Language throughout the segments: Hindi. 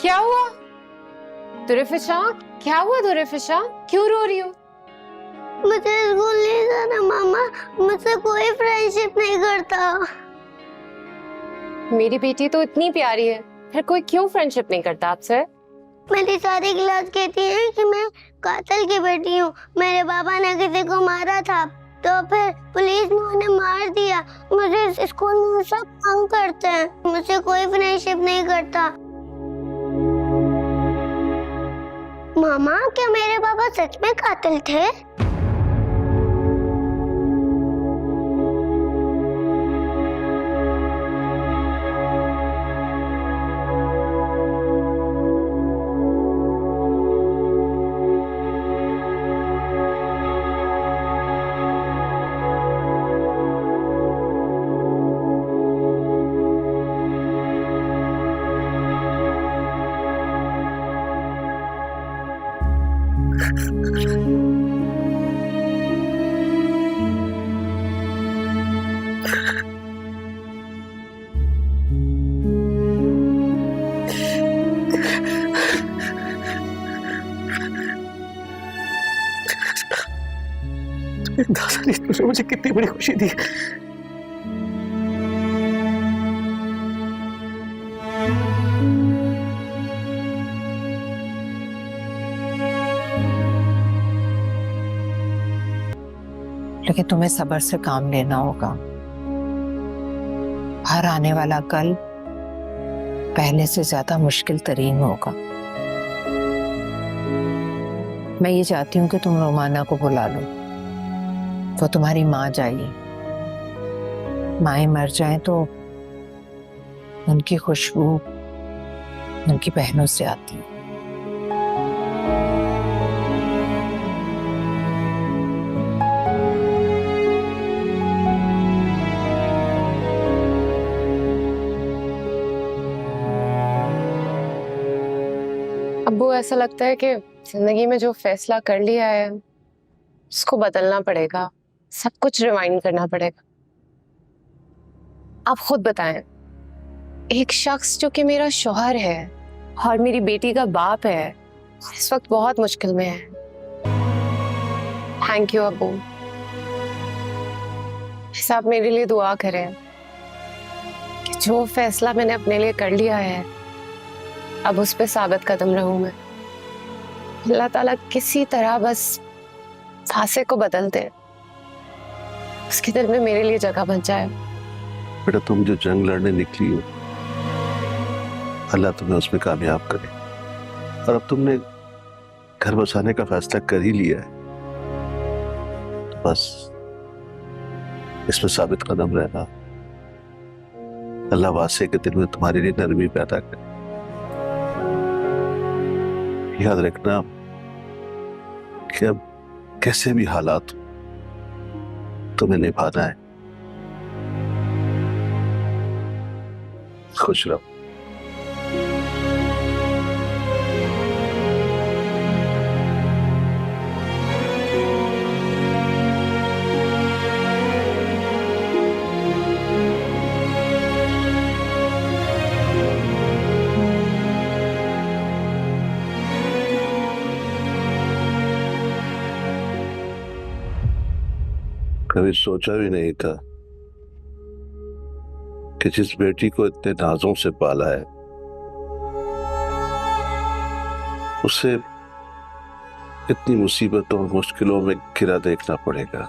क्या हुआ दुरेफिशा? क्या हुआ दुरेफिशा? क्यों रो रही हो? मुझे स्कूल नहीं जाना मामा, मुझसे कोई फ्रेंडशिप नहीं करता। मेरी बेटी तो इतनी प्यारी है, फिर कोई क्यों फ्रेंडशिप नहीं करता आपसे? मेरी सारी क्लास कहती है कि मैं कातिल की बेटी हूँ। मेरे पापा ने किसी को मारा था तो फिर पुलिस ने उन्हें मार दिया। मुझे स्कूल में सब तंग करते हैं, मुझसे कोई फ्रेंडशिप नहीं करता। मामा, क्या मेरे पापा सच में कातिल थे? दादा ने तुझे मुझे कितनी बड़ी खुशी दी। लेकिन तुम्हें सब्र से काम लेना होगा। हर आने वाला कल पहले से ज्यादा मुश्किल तरीन होगा। मैं ये चाहती हूँ कि तुम रोमाना को बुला लो। वो तुम्हारी माँ जाएगी। माएं मर जाएं तो उनकी खुशबू उनकी बहनों से आती है। अब्बू, ऐसा लगता है कि जिंदगी में जो फैसला कर लिया है उसको बदलना पड़ेगा, सब कुछ रिवाइंड करना पड़ेगा। आप खुद बताएं, एक शख्स जो कि मेरा शौहर है और मेरी बेटी का बाप है इस वक्त बहुत मुश्किल में है। थैंक यू अब्बू। आप मेरे लिए दुआ करें कि जो फैसला मैंने अपने लिए कर लिया है अब उस पे साबित कदम रहूं मैं। अल्लाह ताला किसी तरह बस फासे को बदल दे, उसके दिल में मेरे लिए जगह बन जाए। बेटा, तुम जो जंग लड़ने निकली हो, अल्लाह तुम्हें उसमें कामयाब करे। और अब तुमने घर बसाने का फैसला कर ही लिया है तो बस इसमें साबित कदम रहना। अल्लाह वासे के दिल में तुम्हारे लिए नरमी पैदा करे। याद रखना कि अब कैसे भी हालात तुम्हें निभाना है। खुश रहो। कभी सोचा भी नहीं था कि जिस बेटी को इतने नाजों से पाला है उसे इतनी मुसीबतों और मुश्किलों में घिरा देखना पड़ेगा।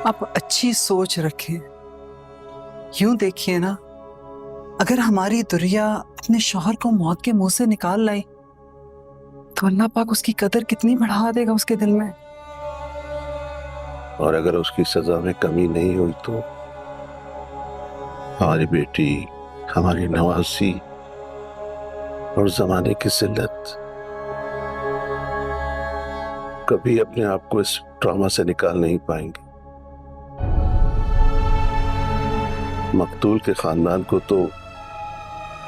आप अच्छी सोच रखें। यूं देखिए ना, अगर हमारी दुरिया अपने शौहर को मौत के मुंह से निकाल लाई तो अल्लाह पाक उसकी कदर कितनी बढ़ा देगा उसके दिल में। और अगर उसकी सजा में कमी नहीं हुई तो हमारी बेटी, हमारी नवासी और जमाने की जिल्लत कभी अपने आप को इस ट्रॉमा से निकाल नहीं पाएंगे। मकतूल के खानदान को तो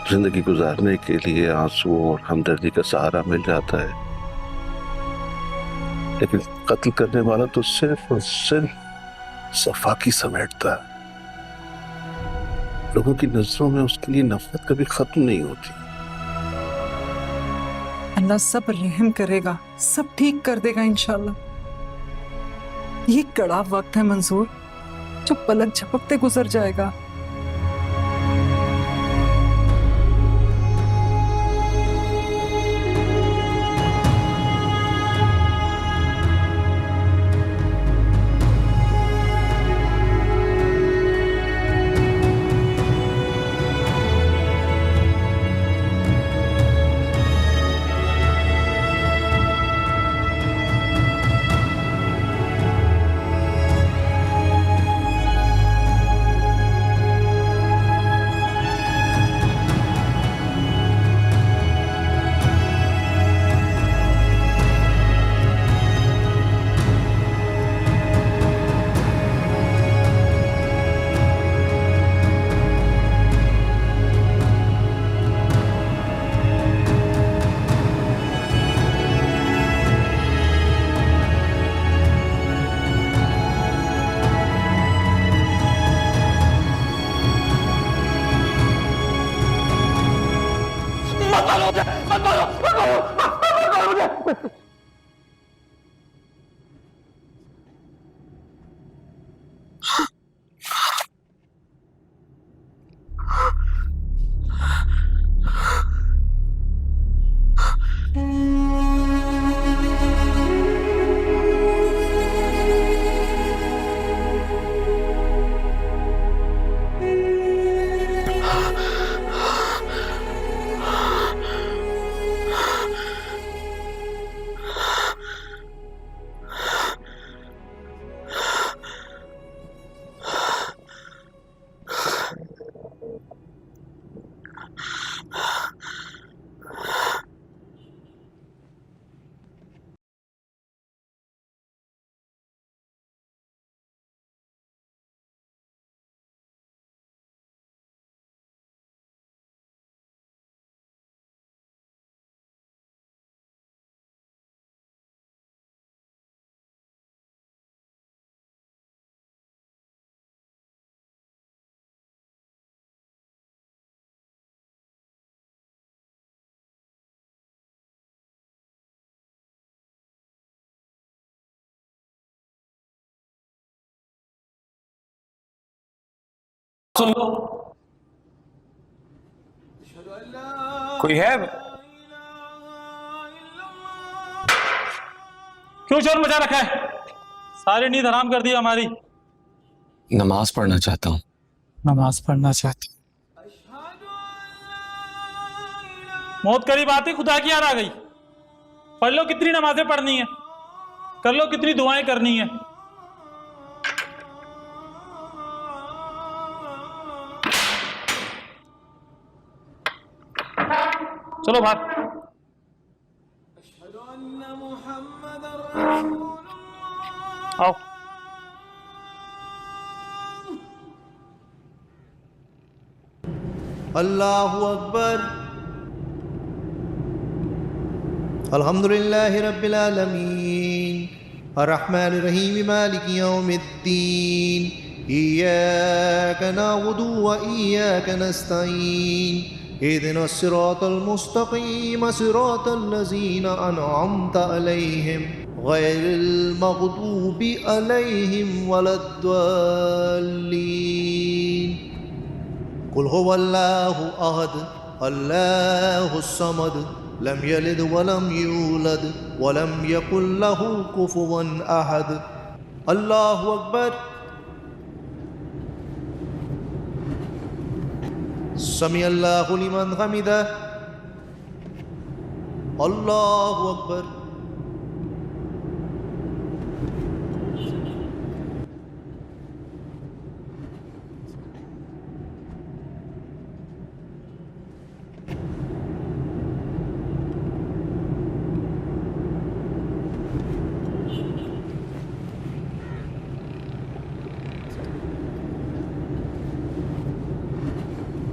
जिंदगी गुजारने के लिए आंसुओं और हमदर्दी का सहारा मिल जाता है, लेकिन कत्ल करने वाला तो सिर्फ और सिर्फ सफाकी समेटता है। लोगों की नजरों में उसके लिए नफरत कभी खत्म नहीं होती। अल्लाह सब रहम करेगा, सब ठीक कर देगा इंशाल्लाह। ये कड़ा वक्त है मंसूर, जो पलक झपकते गुजर जाएगा। सुन लो, कोई है? क्यों शोर मचा रखा है? सारी नींद हराम कर दी हमारी। नमाज पढ़ना चाहता हूँ। नमाज पढ़ना चाहती, मौत करीब आती खुदा की याद आ गई। पढ़ लो कितनी नमाजें पढ़नी है, कर लो कितनी दुआएं करनी है। चलो भाग। आओ। अल्लाहु अकबर। अल्हम्दुलिल्लाहि रब्बिल आलमीन अर्रहमानिर रहीम मालिकि यौमिद्दीन इय्याका नअबुदु व इय्याका नस्तईन इहदिनस सिरातल मुस्तकीम सिरातल लज़ीना अनअमता अलैहिम गैरिल मग़दूबि अलैहिम वलद्दल्लीन। कुल हुवल्लाहु अहद अल्लाहुस समद लम यलिद वलम यूलद वलम यकुल लहू कुफुवन अहद। अल्लाहु अकबर। समी अल्लाहु लिमन हमिदा। अल्लाहु अकबर।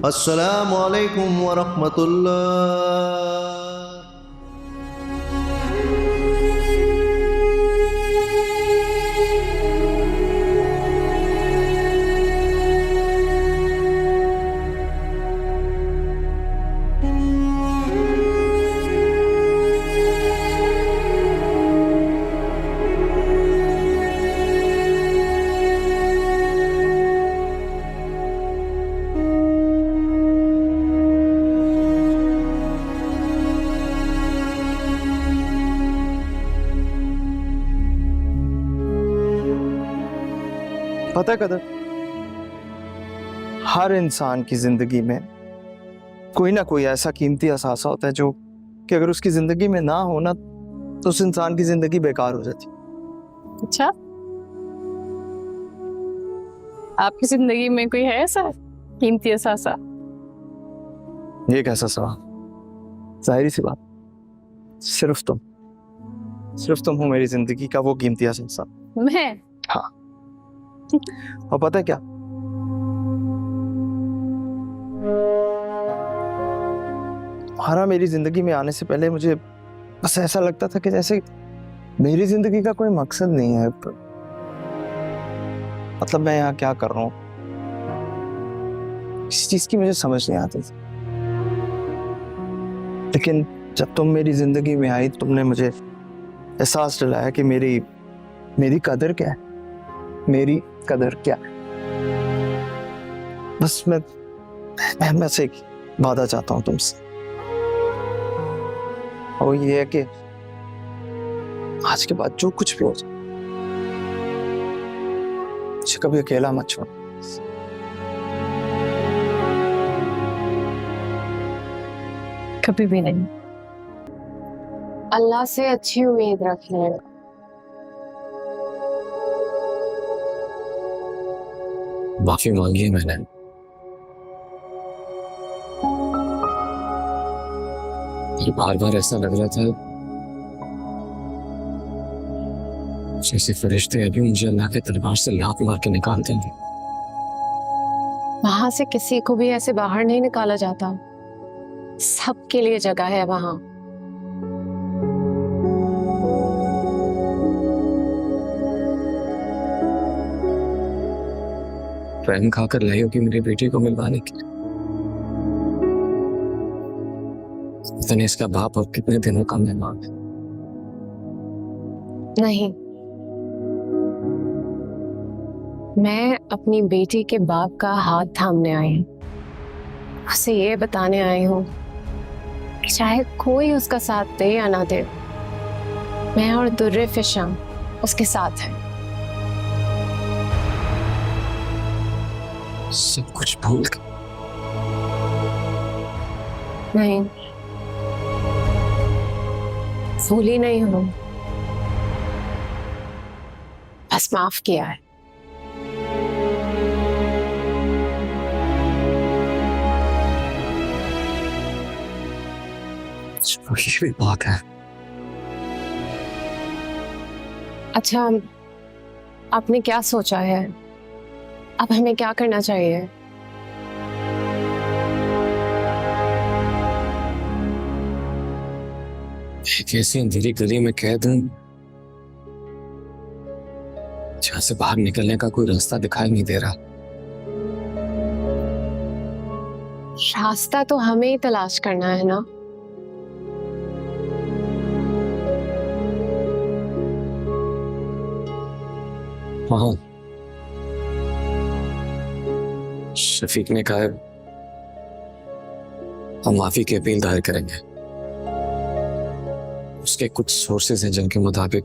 अस्सलामु अलैकुम व रहमतुल्लाह। पता है कदर, हर इंसान की जिंदगी में कोई ना कोई ऐसा कीमती एहसास होता है जो कि अगर उसकी जिंदगी में ना हो ना तो उस इंसान की जिंदगी बेकार हो जाती। अच्छा, आपकी जिंदगी में कोई है ऐसा कीमती एहसासा? ये कैसा सवाल, जाहिर सी बात, सिर्फ तुम हो मेरी जिंदगी का वो कीमती एहसास। मैं? हाँ। और पता है क्या, तुम्हारा मेरी जिंदगी में आने से पहले मुझे बस ऐसा लगता था कि जैसे मेरी जिंदगी का कोई मकसद नहीं है। मतलब मैं यहाँ क्या कर रहा हूँ, इस चीज की मुझे समझ नहीं आती थी। लेकिन जब तुम मेरी जिंदगी में आई, तुमने मुझे एहसास दिलाया कि मेरी कदर क्या है, मेरी कदर क्या है। बस मैं से एक वादा चाहता हूँ तुमसे, और ये है कि आज के बाद जो कुछ भी हो जाए मुझे कभी अकेला मत छोड़। कभी भी नहीं। अल्लाह से अच्छी उम्मीद रखिए। माफी मांगी है मैंने। बार बार ऐसा लग रहा था जैसे फरिश्ते अभी मुझे अल्लाह के दरबार से लात मार के निकाल देंगे। वहां से किसी को भी ऐसे बाहर नहीं निकाला जाता, सबके लिए जगह है वहां। रहम खाकर लाई होगी मेरी बेटी को मिलवाने के लिए। पता नहीं इसका बाप अब कितने दिनों का मेहमान है। नहीं, मैं अपनी बेटी के बाप का हाथ थामने आई हूँ, उसे ये बताने आई हूँ कि चाहे कोई उसका साथ दे या ना दे, मैं और दुर्रे फिशा उसके साथ हैं। सब कुछ भूल कर। नहीं, भूली नहीं हूं, बस माफ किया है। ये भी बात है। अच्छा, आपने क्या सोचा है? अब हमें क्या करना चाहिए? एक ऐसी अंधेरी गली में कैद हूं जहां से बाहर निकलने का कोई रास्ता दिखाई नहीं दे रहा। रास्ता तो हमें ही तलाश करना है ना। हाँ, शफीक ने कहा हम माफी की अपील दायर करेंगे। उसके कुछ सोर्सेज हैं जिनके मुताबिक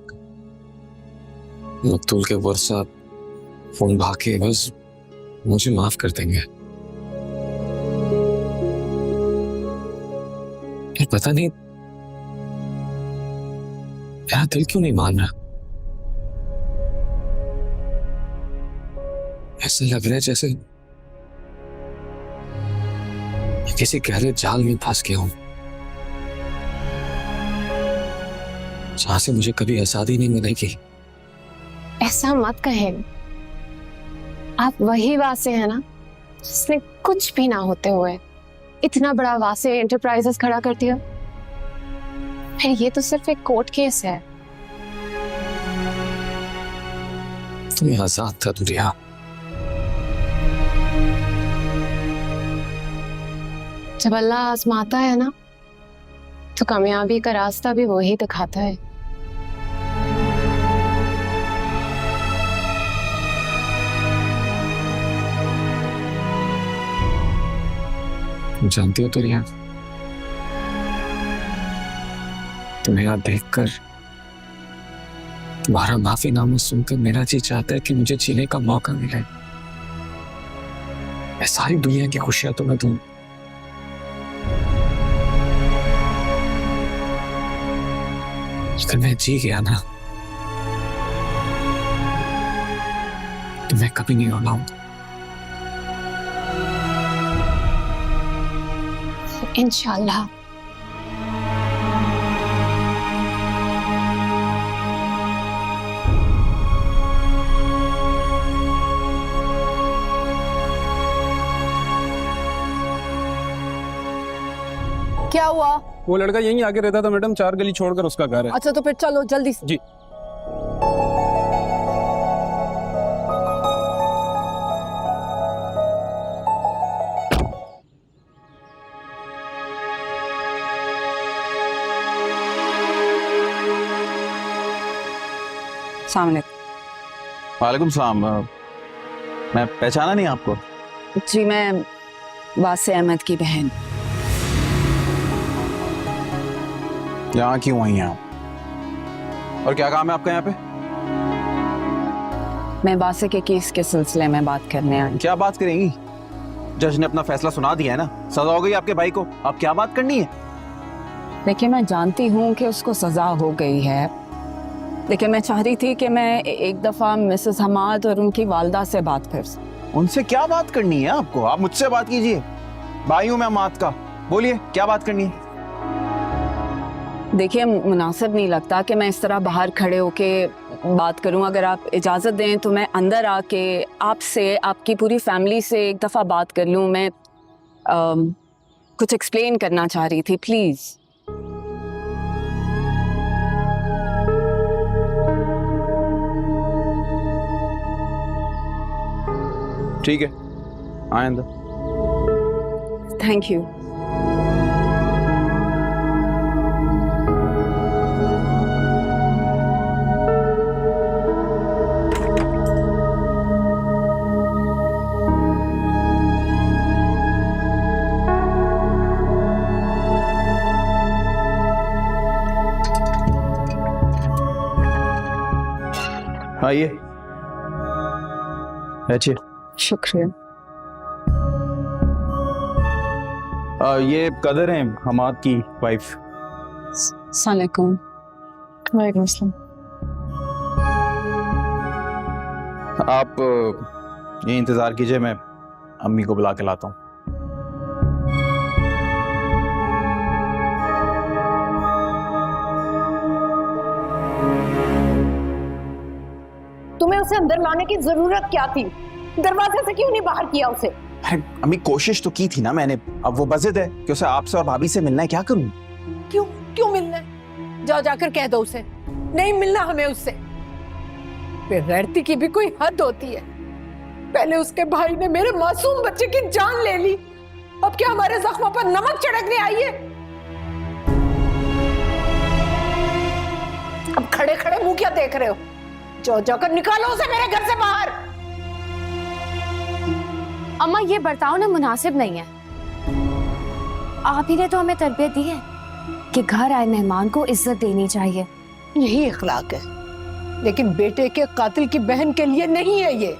मकतूल के वर्षा फोन भागे बस मुझे माफ कर देंगे। पता नहीं मेरा दिल क्यों नहीं मान रहा। ऐसा लग रहा है जैसे किसी गहरे जाल में फंस गया हूं जहां से मुझे कभी आजादी नहीं मिलेगी। ऐसा मत कहे, आप वही वासे हैं ना जिसने कुछ भी ना होते हुए इतना बड़ा वासे एंटरप्राइजेस खड़ा कर दिया। फिर ये तो सिर्फ एक कोर्ट केस है। तुम्हें आजाद था दुनिया। जब अल्लाह आजमाता है ना तो कामयाबी का रास्ता भी वही दिखाता है। जानती हो तो रिया, तुम्हें यहाँ देखकर तुम्हारा माफीनामा सुनकर मेरा जी चाहता है कि मुझे जीने का मौका मिले। मैं सारी दुनिया की खुशियां तुम्हें दूं। अगर मैं जी गया ना तो मैं कभी नहीं रुलाऊंगा। इंशाल्लाह। क्या हुआ? वो लड़का यहीं आके रहता था मैडम, 4 गली छोड़कर उसका घर है। अच्छा तो फिर चलो जल्दी से। जी। सामने। वालेकुम सलाम। मैं पहचाना नहीं आपको। जी मैं वासे अहमद की बहन। यहाँ क्यों आई हैं आप? और क्या काम है आपका यहाँ पे? मैं वासे के केस के सिलसिले में बात करने आई। क्या बात करेंगी? जज ने अपना फैसला सुना दिया है ना, सजा हो गई आपके भाई को, अब क्या बात करनी है? देखिए मैं जानती हूँ कि उसको सजा हो गई है, लेकिन मैं चाह रही थी कि मैं एक दफा मिसेस हमाद और उनकी वालदा से बात कर सकूं। उनसे क्या बात करनी है आपको? आप मुझसे बात कीजिए, भाई हूं मैं हमाद का। बोलिए क्या बात करनी है? देखिए मुनासिब नहीं लगता कि मैं इस तरह बाहर खड़े होके बात करूं। अगर आप इजाज़त दें तो मैं अंदर आके आपसे, आपकी पूरी फैमिली से एक दफ़ा बात कर लूं। मैं कुछ एक्सप्लेन करना चाह रही थी, प्लीज़। ठीक है, आए अंदर। Thank you. आइए, बैठिए। शुक्रिया। ये कदर हैं हमाद की वाइफ। अस्सलाम वालेकुम। वालेकुम अस्सलाम। आप ये इंतजार कीजिए, मैं अम्मी को बुला के लाता हूँ। तुम्हें उसे अंदर लाने की जरूरत क्या थी? दरवाजे से क्यों नहीं बाहर किया उसे? अरे अम्मी, कोशिश तो की थी ना मैंने। अब वो बज़िद है कि उसे आपसे और भाभी से मिलना है, क्या करूं? क्यों क्यों मिलना है? जाओ जाकर कह दो उसे नहीं मिलना हमें उससे। बेगैरती की भी कोई हद होती है। पहले उसके भाई ने मेरे मासूम बच्चे की जान ले ली, अब क्या हमारे जख्मों पर नमक छिड़कने आई है? अब खड़े खड़े मुंह क्या देख रहे हो? जाओ जाकर निकालो उसे मेरे घर से बाहर। अम्मा ये बर्ताव ना मुनासिब नहीं है। आप ही ने तो हमें तरबियत दी है कि घर आए मेहमान को इज्जत देनी चाहिए। यही इखलाक है, लेकिन बेटे के कातिल की बहन के लिए नहीं है ये।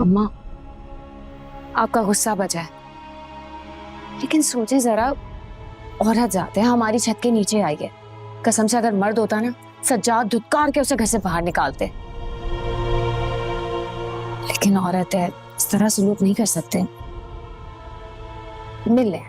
अम्मा आपका गुस्सा बचा है, लेकिन सोचे जरा, औरत जाते हैं हमारी छत के नीचे आई है। कसम से अगर मर्द होता ना, सज्जाद धुतकार के उसे घर से बाहर निकालते, लेकिन औरत है, इस तरह सलूक नहीं कर सकते। मिल ले।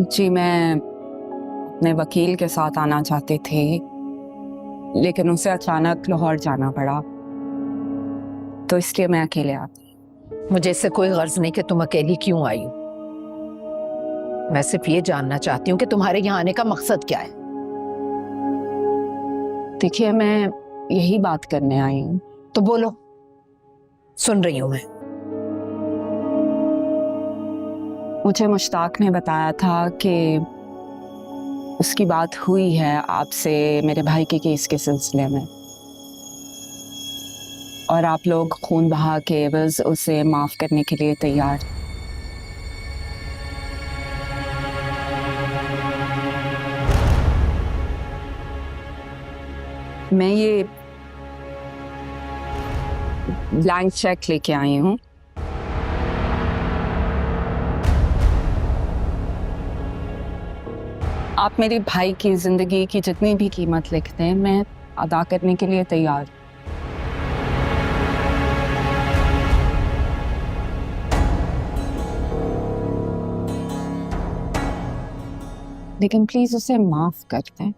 जी मैं अपने वकील के साथ आना चाहते थे, लेकिन उसे अचानक लाहौर जाना पड़ा, तो इसलिए मैं अकेले आती। मुझे इससे कोई गर्ज नहीं कि तुम अकेली क्यों आई हो। मैं सिर्फ ये जानना चाहती हूँ कि तुम्हारे यहाँ आने का मकसद क्या है। देखिए मैं यही बात करने आई हूँ। तो बोलो, सुन रही हूँ मैं। मुझे मुश्ताक ने बताया था कि उसकी बात हुई है आपसे मेरे भाई के केस के सिलसिले में, और आप लोग खून बहा के बस उसे माफ करने के लिए तैयार। मैं ये ब्लैंक चेक लेके आई हूँ। आप मेरे भाई की जिंदगी की जितनी भी कीमत लिखते हैं, मैं अदा करने के लिए तैयार हूँ। लेकिन प्लीज उसे माफ कर दें।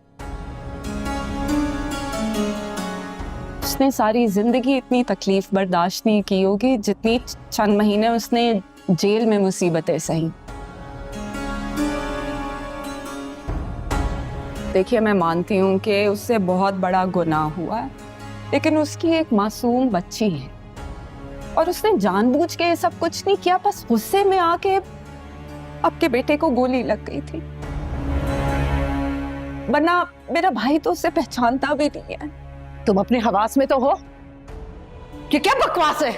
उसने सारी जिंदगी इतनी तकलीफ बर्दाश्त नहीं की होगी जितनी चंद महीने उसने जेल में मुसीबतें सही। देखिए, मैं मानती हूँ कि उससे बहुत बड़ा गुनाह हुआ है, लेकिन उसकी एक मासूम बच्ची है और उसने जानबूझ के ये सब कुछ नहीं किया, बस गुस्से में आके आपके बेटे को गोली लग गई थी, वरना मेरा भाई तो उसे पहचानता भी नहीं है। तुम अपने हवास में तो हो कि क्या बकवास है?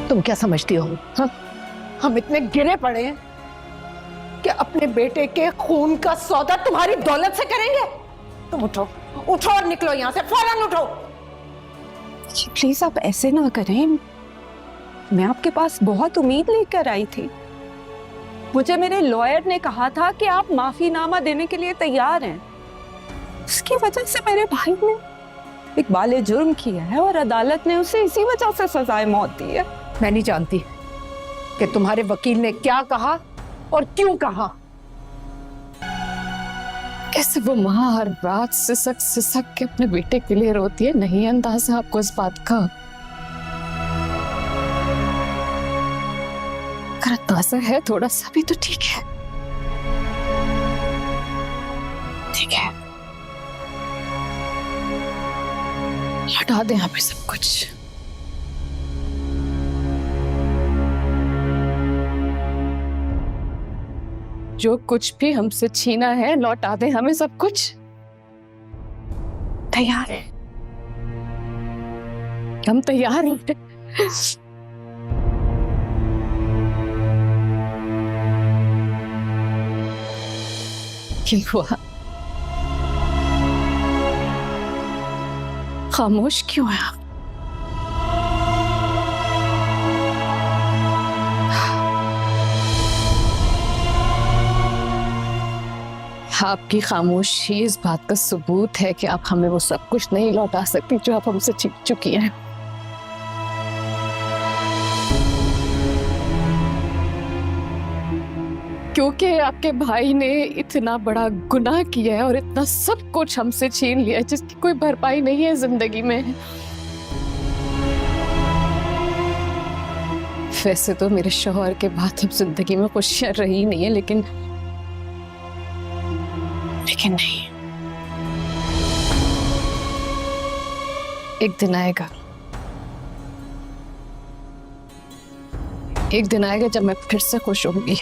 तुम क्या समझती हो? हाँ? हम इतने गिरे पड़े हैं कि अपने बेटे के खून का सौदा तुम्हारी दौलत से करेंगे? तुम उठो, उठो और निकलो यहाँ से, फौरन उठो। प्लीज आप ऐसे ना करें, मैं आपके पास बहुत उम्मीद लेकर आई थी। मुझे मेरे लॉयर ने कहा था कि आप माफीनामा देने के लिए तैयार हैं। उसकी वजह से मेरे भाई ने एक बाले जुर्म किया है और अदालत ने उसे इसी वजह से सजाए मौत दी है। मैं नहीं जानती कि तुम्हारे वकील ने क्या कहा और क्यों कहा। कैसे वो माँ हर रात सिसक के अपने बेटे के लिए रोती है, नहीं अंदाजा आपको इस बात का? अगर अंदाजा है थोड़ा सा भी तो ठीक है, ठीक है, लौटा दे हमें सब कुछ। जो कुछ भी हमसे छीना है लौटा दे हमें सब कुछ। तैयार है, हम तैयार हैं। क्या हुआ? खामोश क्यों है आप? आपकी खामोशी इस बात का सबूत है कि आप हमें वो सब कुछ नहीं लौटा सकती जो आप हमसे छीन चुकी हैं। क्योंकि आपके भाई ने इतना बड़ा गुनाह किया है और इतना सब कुछ हमसे छीन लिया है जिसकी कोई भरपाई नहीं है जिंदगी में। वैसे तो मेरे शौहर के बाद अब जिंदगी में खुशियां रही नहीं है, लेकिन नहीं, एक दिन आएगा, एक दिन आएगा जब मैं फिर से खुश होंगी।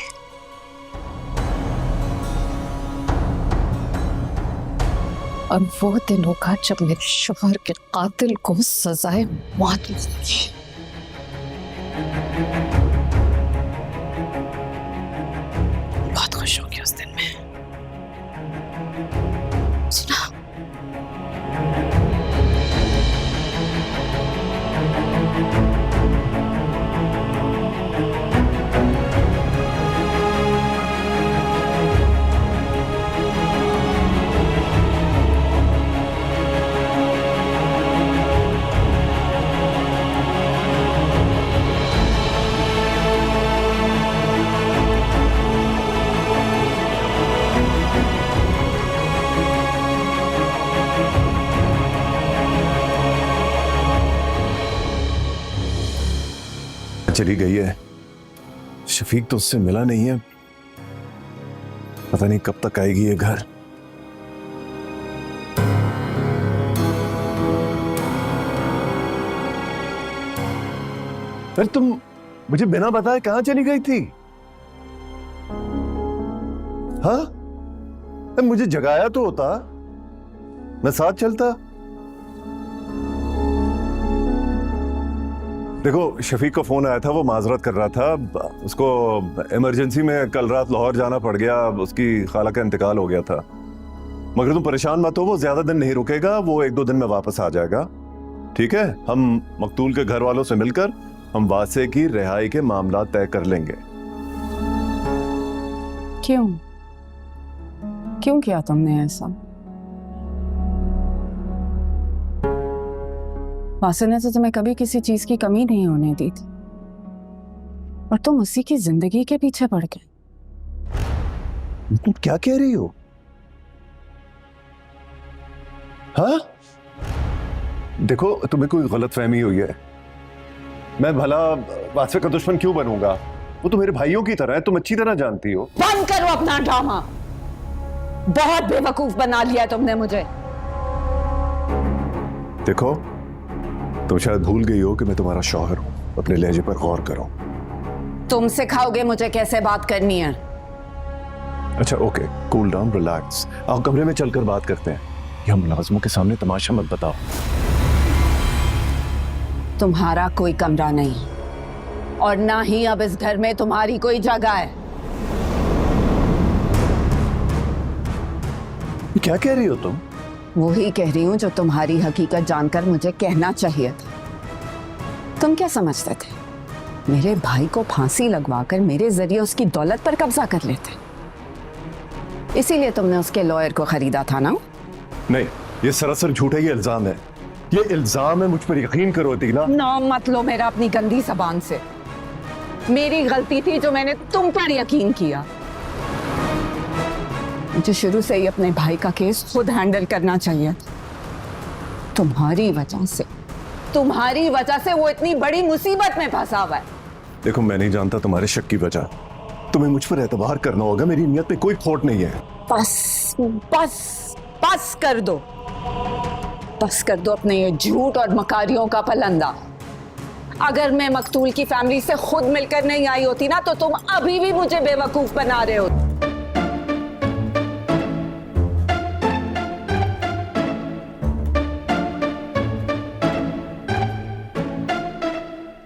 और वो दिन होगा जब मेरे शौहर के कातिल को सजाए मौत मिलेगी। बहुत खुश होंगी उस दिन में। सुना? चली गई है। शफीक तो उससे मिला नहीं है, पता नहीं कब तक आएगी ये घर। फिर तुम मुझे बिना बताए कहां चली गई थी? हाँ, मुझे जगाया तो होता, मैं साथ चलता। देखो, शफीक का फोन आया था, वो माजरत कर रहा था, उसको इमरजेंसी में कल रात लाहौर जाना पड़ गया, उसकी खाला का इंतकाल हो गया था। मगर तुम परेशान मत हो, वो ज्यादा दिन नहीं रुकेगा, वो 1-2 दिन में वापस आ जाएगा। ठीक है, हम मकतूल के घर वालों से मिलकर हम वासे की रिहाई के मामला तय कर लेंगे। क्यों किया तुमने ऐसा? वासे ने तो तुम्हें कभी किसी चीज की कमी नहीं होने दी थी, और तुम उसी की जिंदगी के पीछे पड़ गए। तुम क्या कह रही हो? हाँ, देखो, तुम्हें कोई गलतफहमी हुई है। मैं भला वासे का दुश्मन क्यों बनूंगा? वो तो मेरे भाइयों की तरह है, तुम अच्छी तरह जानती हो। बंद करो अपना ड्रामा, बहुत बेवकूफ बना लिया तुमने मुझे। देखो, तुम शायद भूल गई हो कि मैं तुम्हारा शौहर हूं, अपने लहजे पर गौर करो। तुम सिखाओगे मुझे कैसे बात करनी है? अच्छा, ओके, कूल डाउन, रिलैक्स, आओ कमरे में चलकर बात करते हैं। ये मुलाजमों के सामने तमाशा मत बताओ। तुम्हारा कोई कमरा नहीं, और ना ही अब इस घर में तुम्हारी कोई जगह है। क्या कह रही हो तुम? वो ही कह रही हूं जो तुम्हारी हकीकत जानकर मुझे कहना चाहिए था। तुम क्या समझते थे मेरे भाई को फांसी लगवाकर मेरे जरिए उसकी दौलत पर कब्जा कर लेते? इसीलिए तुमने उसके लॉयर को खरीदा था ना? नहीं, ये सरासर झूठा ही इल्जाम है। ये इल्जाम है, मुझ पर यकीन करो तीना। नाम मत लो मेरा अपनी गंदी जबान से। मेरी गलती थी जो मैंने तुम पर यकीन किया। मुझे शुरू से ही अपने भाई का केस खुद हैंडल करना चाहिए था। तुम्हारी वजह से वो इतनी बड़ी मुसीबत में फंसा हुआ है। देखो, मैं नहीं जानता तुम्हारे शक की वजह, तुम्हें मुझ पर एतबार करना होगा, मेरी नियत में कोई खोट नहीं है। बस कर दो अपने ये झूठ और मकारियों का फलंदा। अगर मैं मकतूल की फैमिली से खुद मिलकर नहीं आई होती ना, तो तुम अभी भी मुझे बेवकूफ बना रहे होते।